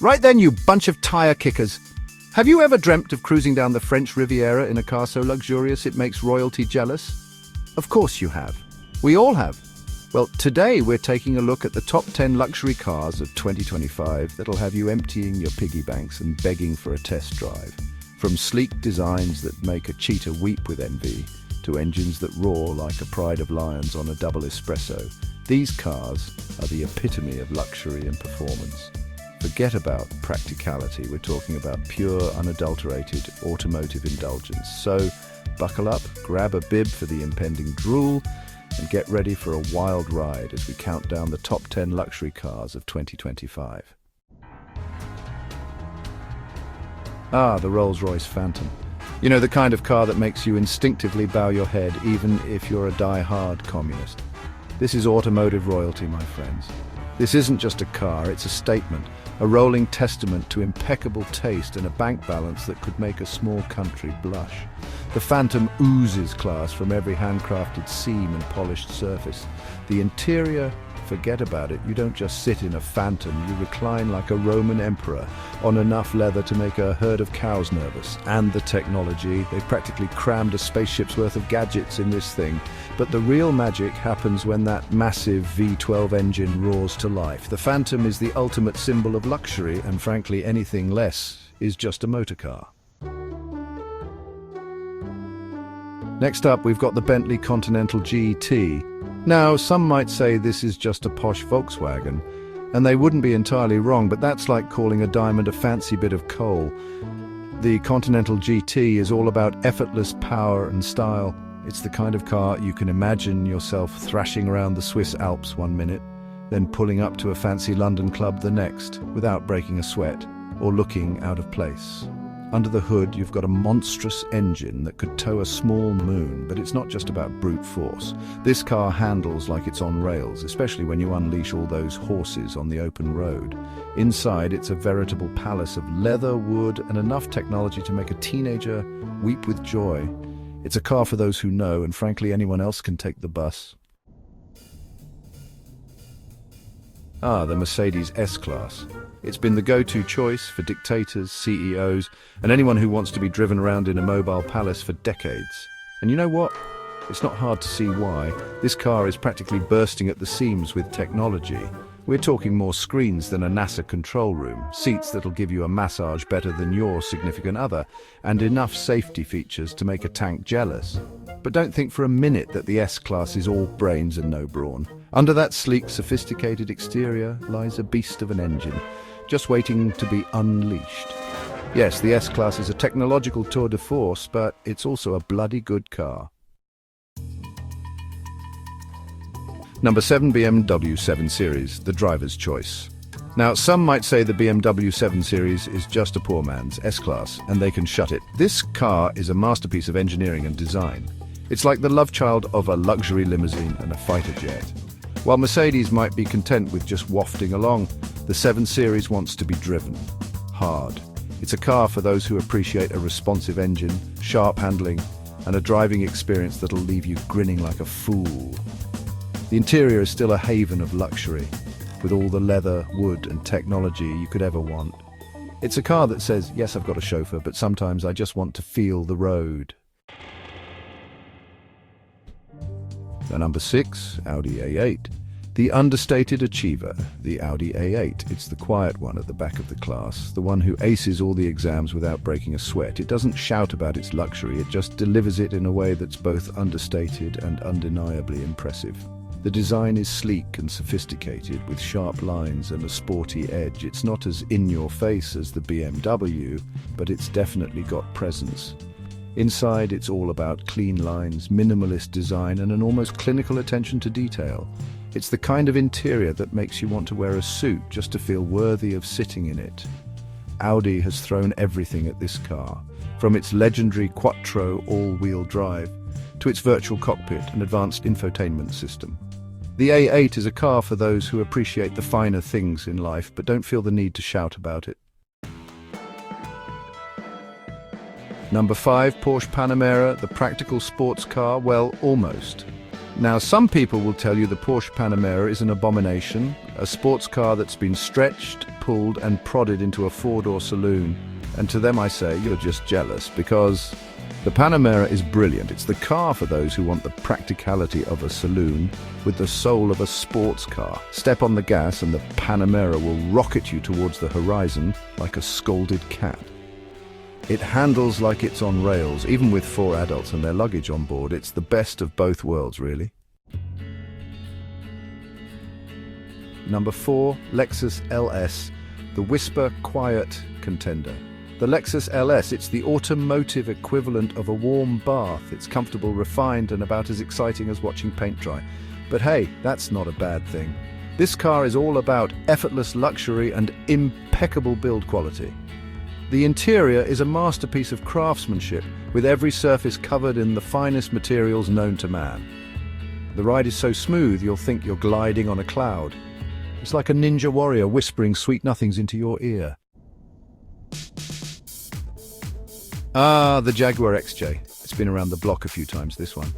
Right then, you bunch of tire kickers. Have you ever dreamt of cruising down the French Riviera in a car so luxurious it makes royalty jealous? Of course you have. We all have. Well, today we're taking a look at the top 10 luxury cars of 2025 that'll have you emptying your piggy banks and begging for a test drive. From sleek designs that make a cheetah weep with envy, to engines that roar like a pride of lions on a double espresso, these cars are the epitome of luxury and performance. Forget about practicality, we're talking about pure, unadulterated automotive indulgence. So, buckle up, grab a bib for the impending drool, and get ready for a wild ride as we count down the top 10 luxury cars of 2025. The Rolls-Royce Phantom. You know, the kind of car that makes you instinctively bow your head even if you're a die-hard communist. This is automotive royalty, my friends. This isn't just a car, it's a statement, a rolling testament to impeccable taste and a bank balance that could make a small country blush. The Phantom oozes class from every handcrafted seam and polished surface. The interior, forget about it. You don't just sit in a Phantom, you recline like a Roman emperor on enough leather to make a herd of cows nervous. And the technology, they've practically crammed a spaceship's worth of gadgets in this thing. But the real magic happens when that massive V12 engine roars to life. The Phantom is the ultimate symbol of luxury, and frankly anything less is just a motor car. Next up, we've got the Bentley Continental GT. Now, some might say this is just a posh Volkswagen, and they wouldn't be entirely wrong, but that's like calling a diamond a fancy bit of coal. The Continental GT is all about effortless power and style. It's the kind of car you can imagine yourself thrashing around the Swiss Alps one minute, then pulling up to a fancy London club the next, without breaking a sweat or looking out of place. Under the hood, you've got a monstrous engine that could tow a small moon, but it's not just about brute force. This car handles like it's on rails, especially when you unleash all those horses on the open road. Inside, it's a veritable palace of leather, wood, and enough technology to make a teenager weep with joy. It's a car for those who know, and frankly, anyone else can take the bus. The Mercedes S-Class. It's been the go-to choice for dictators, CEOs, and anyone who wants to be driven around in a mobile palace for decades. And you know what? It's not hard to see why. This car is practically bursting at the seams with technology. We're talking more screens than a NASA control room, seats that'll give you a massage better than your significant other, and enough safety features to make a tank jealous. But don't think for a minute that the S-Class is all brains and no brawn. Under that sleek, sophisticated exterior lies a beast of an engine, just waiting to be unleashed. Yes, the S-Class is a technological tour de force, but it's also a bloody good car. Number 7, BMW 7 Series, the driver's choice. Now, some might say the BMW 7 Series is just a poor man's S-Class, and they can shut it. This car is a masterpiece of engineering and design. It's like the love child of a luxury limousine and a fighter jet. While Mercedes might be content with just wafting along, the 7 Series wants to be driven hard. It's a car for those who appreciate a responsive engine, sharp handling, and a driving experience that'll leave you grinning like a fool. The interior is still a haven of luxury, with all the leather, wood, and technology you could ever want. It's a car that says, yes, I've got a chauffeur, but sometimes I just want to feel the road. Now, number 6, Audi A8. The understated achiever, the Audi A8. It's the quiet one at the back of the class, the one who aces all the exams without breaking a sweat. It doesn't shout about its luxury, it just delivers it in a way that's both understated and undeniably impressive. The design is sleek and sophisticated, with sharp lines and a sporty edge. It's not as in-your-face as the BMW, but it's definitely got presence. Inside, it's all about clean lines, minimalist design, and an almost clinical attention to detail. It's the kind of interior that makes you want to wear a suit just to feel worthy of sitting in it. Audi has thrown everything at this car, from its legendary Quattro all-wheel drive to its virtual cockpit and advanced infotainment system. The A8 is a car for those who appreciate the finer things in life but don't feel the need to shout about it. Number 5, Porsche Panamera, the practical sports car, well, almost. Now, some people will tell you the Porsche Panamera is an abomination, a sports car that's been stretched, pulled and prodded into a four-door saloon. And to them I say, you're just jealous, because the Panamera is brilliant. It's the car for those who want the practicality of a saloon with the soul of a sports car. Step on the gas and the Panamera will rocket you towards the horizon like a scolded cat. It handles like it's on rails, even with 4 adults and their luggage on board. It's the best of both worlds, really. Number 4, Lexus LS, the whisper quiet contender. The Lexus LS, it's the automotive equivalent of a warm bath. It's comfortable, refined, and about as exciting as watching paint dry. But hey, that's not a bad thing. This car is all about effortless luxury and impeccable build quality. The interior is a masterpiece of craftsmanship, with every surface covered in the finest materials known to man. The ride is so smooth you'll think you're gliding on a cloud. It's like a ninja warrior whispering sweet nothings into your ear. The Jaguar XJ. It's been around the block a few times, this one.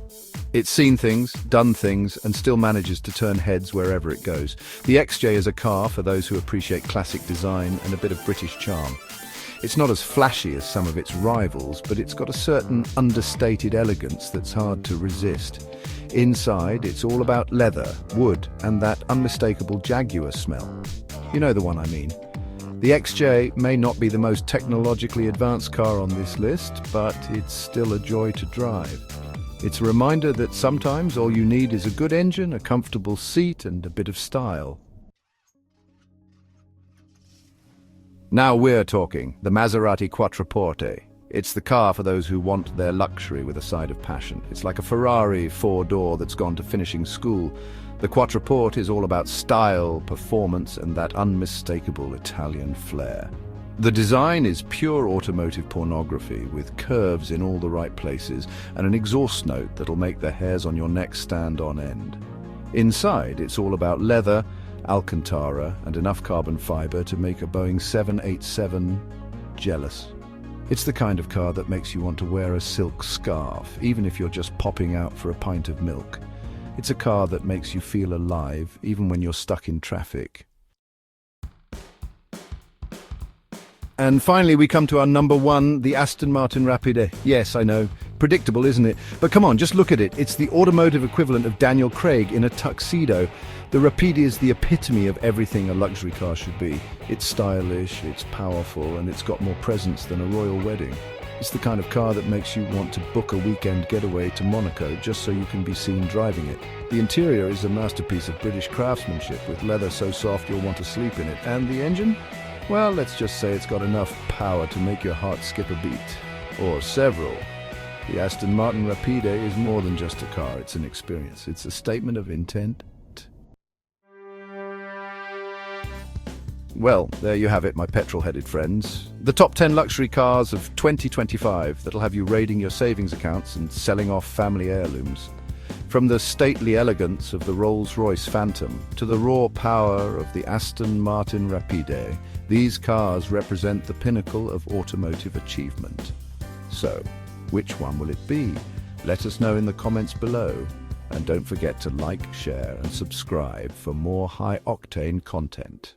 It's seen things, done things, and still manages to turn heads wherever it goes. The XJ is a car for those who appreciate classic design and a bit of British charm. It's not as flashy as some of its rivals, but it's got a certain understated elegance that's hard to resist. Inside, it's all about leather, wood, and that unmistakable Jaguar smell. You know the one I mean. The XJ may not be the most technologically advanced car on this list, but it's still a joy to drive. It's a reminder that sometimes all you need is a good engine, a comfortable seat, and a bit of style. Now we're talking, the Maserati Quattroporte. It's the car for those who want their luxury with a side of passion. It's like a Ferrari 4-door that's gone to finishing school. The Quattroporte is all about style, performance, and that unmistakable Italian flair. The design is pure automotive pornography, with curves in all the right places and an exhaust note that'll make the hairs on your neck stand on end. Inside, it's all about leather, Alcantara, and enough carbon fiber to make a Boeing 787 jealous. It's the kind of car that makes you want to wear a silk scarf, even if you're just popping out for a pint of milk. It's a car that makes you feel alive, even when you're stuck in traffic. And finally, we come to our number 1, the Aston Martin Rapide. Yes, I know. Predictable, isn't it? But come on, just look at it. It's the automotive equivalent of Daniel Craig in a tuxedo. The Rapide is the epitome of everything a luxury car should be. It's stylish, it's powerful, and it's got more presence than a royal wedding. It's the kind of car that makes you want to book a weekend getaway to Monaco just so you can be seen driving it. The interior is a masterpiece of British craftsmanship, with leather so soft you'll want to sleep in it. And the engine? Well, let's just say it's got enough power to make your heart skip a beat. Or several. The Aston Martin Rapide is more than just a car, it's an experience. It's a statement of intent. Well, there you have it, my petrol-headed friends. The top 10 luxury cars of 2025 that'll have you raiding your savings accounts and selling off family heirlooms. From the stately elegance of the Rolls-Royce Phantom to the raw power of the Aston Martin Rapide, these cars represent the pinnacle of automotive achievement. So, which one will it be? Let us know in the comments below. And don't forget to like, share, and subscribe for more high-octane content.